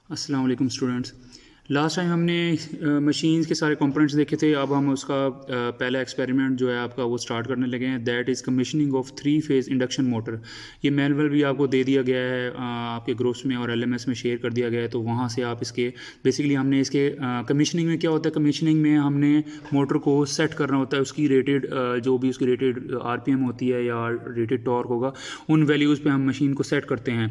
अस्सलाम वालेकुम students. Last time हमने मशीन्स के सारे कंपोनेंट्स देखे थे। अब हम उसका पहला एक्सपेरिमेंट जो है आपका वो स्टार्ट करने लगे हैं। That is commissioning of 3 phase induction motor. ये मैनुअल भी आपको दे दिया गया है, आपके ग्रुप्स में और LMS में शेयर कर दिया गया है, तो वहाँ से आप इसके बेसिकली हमने इसके कमीशनिंग में क्या होता है, कमीशनिंग में हमने मोटर को सेट करना होता है। उसकी रेटेड जो भी उसकी रेटेड RPM होती है या रेटेड टॉर्क होगा, उन वैल्यूज़ पे हम मशीन को सेट करते हैं।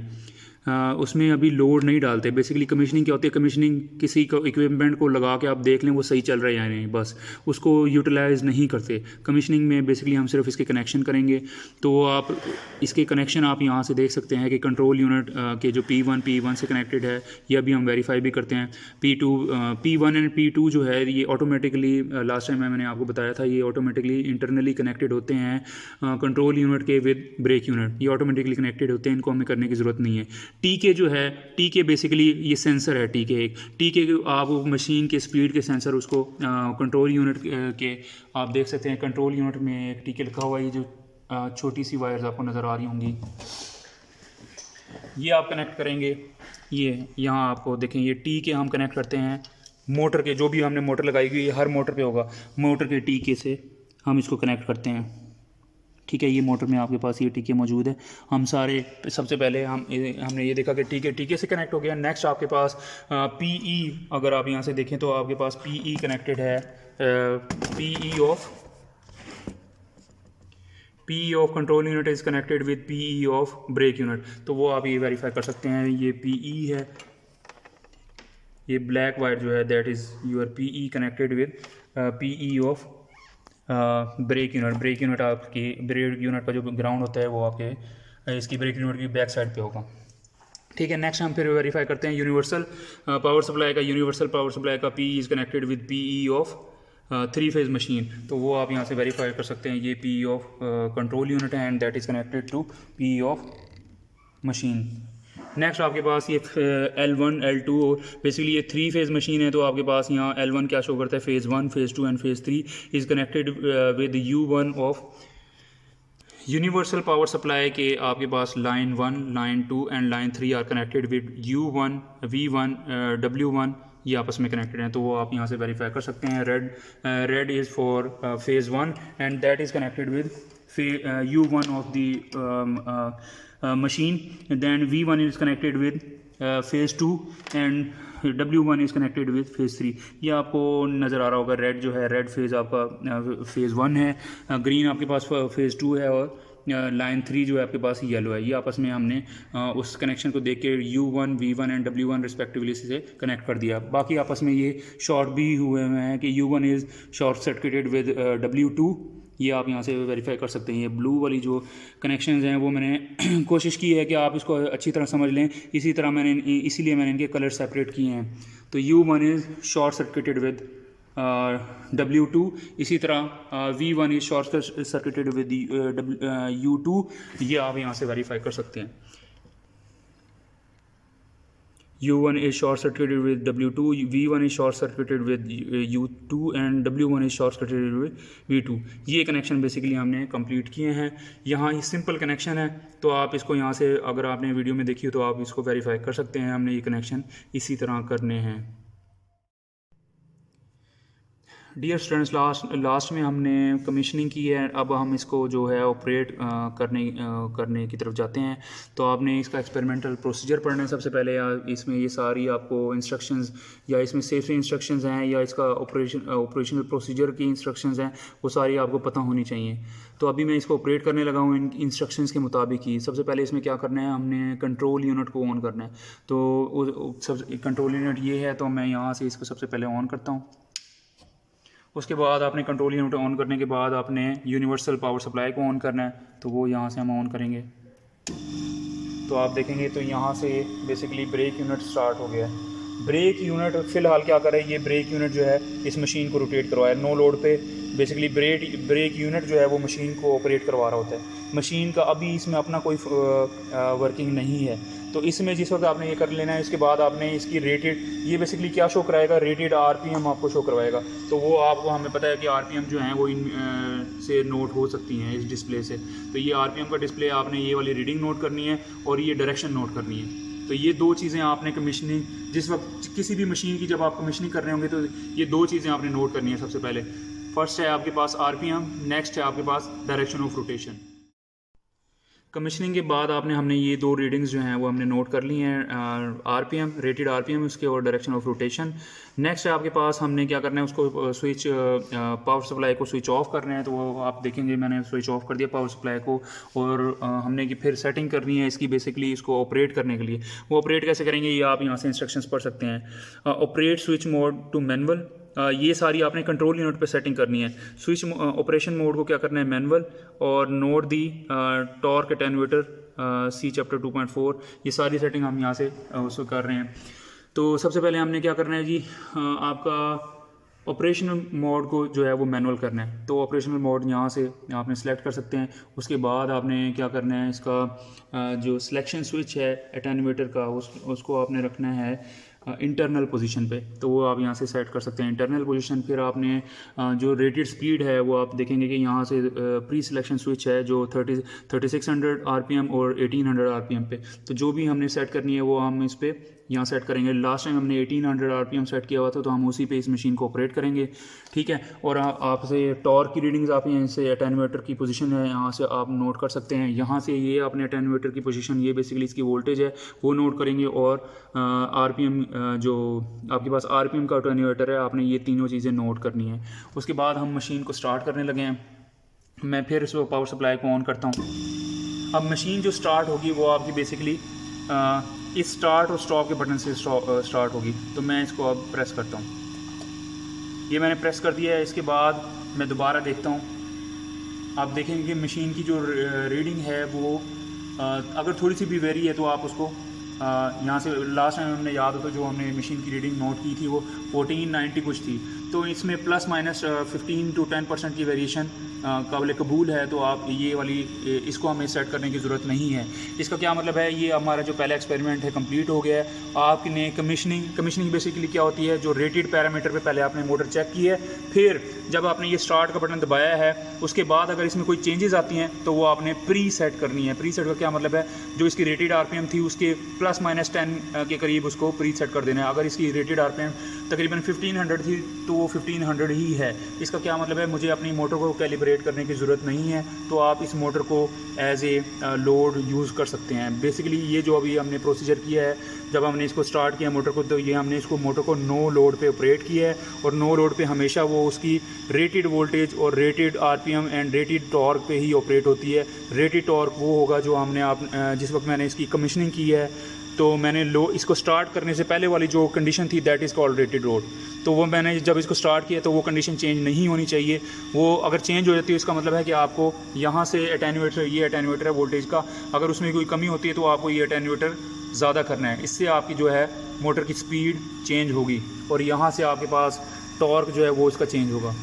उसमें अभी लोड नहीं डालते। बेसिकली कमीशनिंग क्या होती है, कमीशनिंग किसी को इक्विपमेंट को लगा के आप देख लें वो सही चल रहा है या नहीं, बस उसको यूटिलाइज़ नहीं करते। कमीशनिंग में बेसिकली हम सिर्फ इसके कनेक्शन करेंगे। तो आप इसके कनेक्शन आप यहाँ से देख सकते हैं कि कंट्रोल यूनिट के जो P1 से कनेक्टेड है, ये अभी हम वेरीफाई भी करते हैं। P1 एंड P2 जो है ये ऑटोमेटिकली, लास्ट टाइम मैंने आपको बताया था, ये ऑटोमेटिकली इंटरनली कनेक्टेड होते हैं कंट्रोल यूनिट के विद ब्रेक यूनिट। ये ऑटोमेटिकली कनेक्टेड होते हैं, इनको हमें करने की ज़रूरत नहीं है। TK जो है, TK बेसिकली ये सेंसर है। TK आप मशीन के स्पीड के सेंसर उसको कंट्रोल यूनिट के आप देख सकते हैं। कंट्रोल यूनिट में एक TK लिखा हुआ है, ये जो छोटी सी वायर्स आपको नज़र आ रही होंगी, ये आप कनेक्ट करेंगे। ये यहाँ आपको देखें, ये TK हम कनेक्ट करते हैं मोटर के, जो भी हमने मोटर लगाई हुई है हर मोटर पे होगा, मोटर के TK से हम इसको कनेक्ट करते हैं। ठीक है, ये मोटर में आपके पास ये TK मौजूद है। हम सारे सबसे पहले हमने ये देखा कि TK से कनेक्ट हो गया। नेक्स्ट आपके पास PE, अगर आप यहाँ से देखें तो आपके पास PE कनेक्टेड है। PE of control unit is connected with PE of brake unit. तो वो आप ये वेरीफाई कर सकते हैं। ये PE है, ये ब्लैक वायर जो है that is your PE connected with PE of brake unit आपकी ब्रेक यूनिट का जो ग्राउंड होता है वो आपके इसकी ब्रेक यूनिट की बैक साइड पे होगा। ठीक है, नेक्स्ट हम फिर वेरीफाई करते हैं यूनिवर्सल पावर सप्लाई का PE is connected with PE of 3 phase machine. तो वो आप यहाँ से वेरीफाई कर सकते हैं। ये PE ऑफ कंट्रोल यूनिट है and that is connected to PE of machine. Next आपके पास ये L1 L2, बेसिकली ये 3 फेज़ मशीन है। तो आपके पास यहाँ L1 क्या शो करता है, phase 1 phase 2 and phase 3 is connected with U1 of universal power supply के आपके पास line 1 line 2 and line 3 are connected with U1 V1 W1, ये आपस में कनेक्टेड हैं। तो वो आप यहाँ से वेरीफाई कर सकते हैं। Red is for phase 1 and that is connected with U1 of the machine, then V1 is connected with phase 2 and W1 is connected with phase 3। ये आपको नज़र आ रहा होगा, रेड जो है रेड फेज़ आपका फेज़ 1 है, ग्रीन आपके पास फेज़ 2 है और लाइन 3 जो है आपके पास येलो है। ये आपस में हमने उस कनेक्शन को देख के U1 V1 and W1 respectively से कनेक्ट कर दिया। बाकी आपस में ये शॉर्ट भी हुए हैं कि U1 is short circuited with W2। ये आप यहाँ से वेरीफाई कर सकते हैं। ये ब्लू वाली जो कनेक्शंस हैं वो मैंने कोशिश की है कि आप इसको अच्छी तरह समझ लें, इसीलिए मैंने इनके कलर सेपरेट किए हैं। तो U1 is short circuited with W2, इसी तरह V1 is short circuited with U2। ये आप यहाँ से वेरीफाई कर सकते हैं। U1 is short circuited with W2, V1 is short circuited with U2 and W1 is short circuited with V2। ये कनेक्शन बेसिकली हमने कंप्लीट किए हैं। यहाँ ये सिंपल कनेक्शन है, तो आप इसको यहाँ से अगर आपने वीडियो में देखी हो तो आप इसको वेरीफाई कर सकते हैं। हमने ये कनेक्शन इसी तरह करने हैं। डियर स्टूडेंट्स, लास्ट में हमने कमीशनिंग की है। अब हम इसको जो है ऑपरेट करने की तरफ जाते हैं। तो आपने इसका एक्सपेरिमेंटल प्रोसीजर पढ़ना है सबसे पहले, या इसमें ये सारी आपको इंस्ट्रक्शंस या इसमें सेफ्टी इंस्ट्रक्शंस हैं या इसका ऑपरेशनल प्रोसीजर की इंस्ट्रक्शंस हैं, वो सारी आपको पता होनी चाहिए। तो अभी मैं इसको ऑपरेट करने लगा हूँ इन इंस्ट्रक्शंस के मुताबिक ही। सबसे पहले इसमें क्या करना है, हमने कंट्रोल यूनिट को ऑन करना है। तो कंट्रोल यूनिट ये है, तो मैं यहाँ से इसको सबसे पहले ऑन करता हूँ। उसके बाद आपने कंट्रोल यूनिट ऑन करने के बाद आपने यूनिवर्सल पावर सप्लाई को ऑन करना है। तो वो यहाँ से हम ऑन करेंगे तो आप देखेंगे तो यहाँ से बेसिकली ब्रेक यूनिट स्टार्ट हो गया है। ब्रेक यूनिट फ़िलहाल क्या कर रहा है, ये ब्रेक यूनिट जो है इस मशीन को रोटेट करवाया नो लोड पे। बेसिकली ब्रेक यूनिट जो है वो मशीन को ऑपरेट करवा रहा होता है। मशीन का अभी इसमें अपना कोई वर्किंग नहीं है। तो इसमें जिस वक्त आपने ये कर लेना है, इसके बाद आपने इसकी रेटेड, ये बेसिकली क्या शो कराएगा, रेटेड RPM आपको शो करवाएगा। तो वो आपको, हमें पता है कि RPM जो हैं वो इन से नोट हो सकती हैं इस डिस्प्ले से। तो ये RPM का डिस्प्ले आपने ये वाली रीडिंग नोट करनी है और ये डायरेक्शन नोट करनी है। तो ये दो चीज़ें आपने कमीशनिंग जिस वक्त किसी भी मशीन की जब आप कमीशनिंग कर रहे होंगे तो ये दो चीज़ें आपने नोट करनी है सबसे पहले। फर्स्ट है आपके पास RPM, नेक्स्ट है आपके पास डायरेक्शन ऑफ रोटेशन। कमीशनिंग के बाद हमने ये दो रीडिंग्स जो हैं वो हमने नोट कर ली हैं, RPM, रेटेड RPM उसके, और डायरेक्शन ऑफ रोटेशन। नेक्स्ट है आपके पास हमने क्या करना है, उसको स्विच पावर सप्लाई को स्विच ऑफ करना है। तो वो आप देखेंगे मैंने स्विच ऑफ कर दिया पावर सप्लाई को, और हमने फिर सेटिंग करनी है इसकी बेसिकली इसको ऑपरेट करने के लिए। वो ऑपरेट कैसे करेंगे ये आप यहाँ से इंस्ट्रक्शंस पढ़ सकते हैं। Operate switch mode to manual, ये सारी आपने कंट्रोल यूनिट पे सेटिंग करनी है। स्विच ऑपरेशन मोड को क्या करना है मैनुअल, और नोट दी टॉर्क अटेन्यूएटर सी चैप्टर 2.4, ये सारी सेटिंग हम यहाँ से उसको कर रहे हैं। तो सबसे पहले हमने क्या करना है जी, आपका ऑपरेशनल मोड को जो है वो मैनुअल करना है। तो ऑपरेशनल मोड यहाँ से आपने सेलेक्ट कर सकते हैं। उसके बाद आपने क्या करना है, इसका जो सिलेक्शन स्विच है एटेन्यूएटर का उसको आपने रखना है इंटरनल पोजीशन पे। तो वो आप यहाँ से सेट कर सकते हैं इंटरनल पोजीशन। फिर आपने जो रेटेड स्पीड है वो आप देखेंगे कि यहाँ से प्री सिलेक्शन स्विच है जो 3600 RPM और 1800 RPM पे। तो जो भी हमने सेट करनी है वो हम इस पर यहाँ सेट करेंगे। लास्ट टाइम हमने 1800 RPM सेट किया हुआ था, तो हम उसी पे इस मशीन को ऑपरेट करेंगे, ठीक है। और आपसे टॉर्क की रीडिंग्स आप यहाँ से एटेन्यूएटर की पोजीशन है यहाँ से आप नोट कर सकते हैं। यहाँ से ये आपने एटेन्यूएटर की पोजीशन, ये बेसिकली इसकी वोल्टेज है वो नोट करेंगे, और RPM जो आपके पास RPM का एटेन्यूएटर है आपने ये तीनों चीज़ें नोट करनी है। उसके बाद हम मशीन को स्टार्ट करने लगे हैं। मैं फिर इस पावर सप्लाई को ऑन करता हूँ। अब मशीन जो स्टार्ट होगी वो आपकी बेसिकली इस स्टार्ट और स्टॉप के बटन से स्टार्ट होगी। तो मैं इसको अब प्रेस करता हूँ, ये मैंने प्रेस कर दिया है। इसके बाद मैं दोबारा देखता हूँ, आप देखेंगे कि मशीन की जो रीडिंग है वो अगर थोड़ी सी भी वेरी है तो आप उसको यहाँ से लास्ट टाइम हमने याद हो तो जो हमने मशीन की रीडिंग नोट की थी वो 1490 कुछ थी। तो इसमें प्लस माइनस 15 to 10% की वेरिएशन काबिल कबूल है। तो आप ये वाली इसको हमें सेट करने की ज़रूरत नहीं है। इसका क्या मतलब है, ये हमारा जो पहला एक्सपेरिमेंट है कंप्लीट हो गया है। आपने कमीशनिंग बेसिकली क्या होती है, जो रेटेड पैरामीटर पे पहले आपने मोटर चेक की है, फिर जब आपने ये स्टार्ट का बटन दबाया है उसके बाद अगर इसमें कोई चेंजेस आती हैं तो वो आपने प्री सेट करनी है। प्री सेट का क्या मतलब है, जो इसकी रेटेड RPM थी उसके प्लस माइनस 10 के करीब उसको प्री सेट कर देना है। अगर इसकी रेटेड RPM तकरीबन 1500 थी तो वो 1500 ही है। इसका क्या मतलब है, मुझे अपनी मोटर को कैलिब्रेट करने की ज़रूरत नहीं है। तो आप इस मोटर को एज ए लोड यूज़ कर सकते हैं। बेसिकली ये जो अभी हमने प्रोसीजर किया है, जब हमने इसको स्टार्ट किया मोटर को, तो ये हमने इसको मोटर को नो लोड पे ऑपरेट किया है, और नो लोड पे हमेशा वो उसकी रेटेड वोल्टेज और rated RPM and rated torque पे ही ऑपरेट होती है। रेटेड टॉर्क वो होगा जो हमने जिस वक्त मैंने इसकी कमीशनिंग की है तो मैंने इसको स्टार्ट करने से पहले वाली जो कंडीशन थी that is called rated load. तो वो मैंने जब इसको स्टार्ट किया तो वो कंडीशन चेंज नहीं होनी चाहिए। वो अगर चेंज हो जाती है इसका मतलब है कि आपको यहाँ से एटेन्यूएटर, ये एटेन्यूएटर है वोल्टेज का, अगर उसमें कोई कमी होती है तो आपको ये एटेन्यूएटर ज़्यादा करना है। इससे आपकी जो है मोटर की स्पीड चेंज होगी, और यहाँ से आपके पास टॉर्क जो है वो इसका चेंज होगा,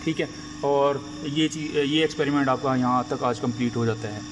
ठीक है। और ये एक्सपेरिमेंट आपका यहाँ तक आज कंप्लीट हो जाता है।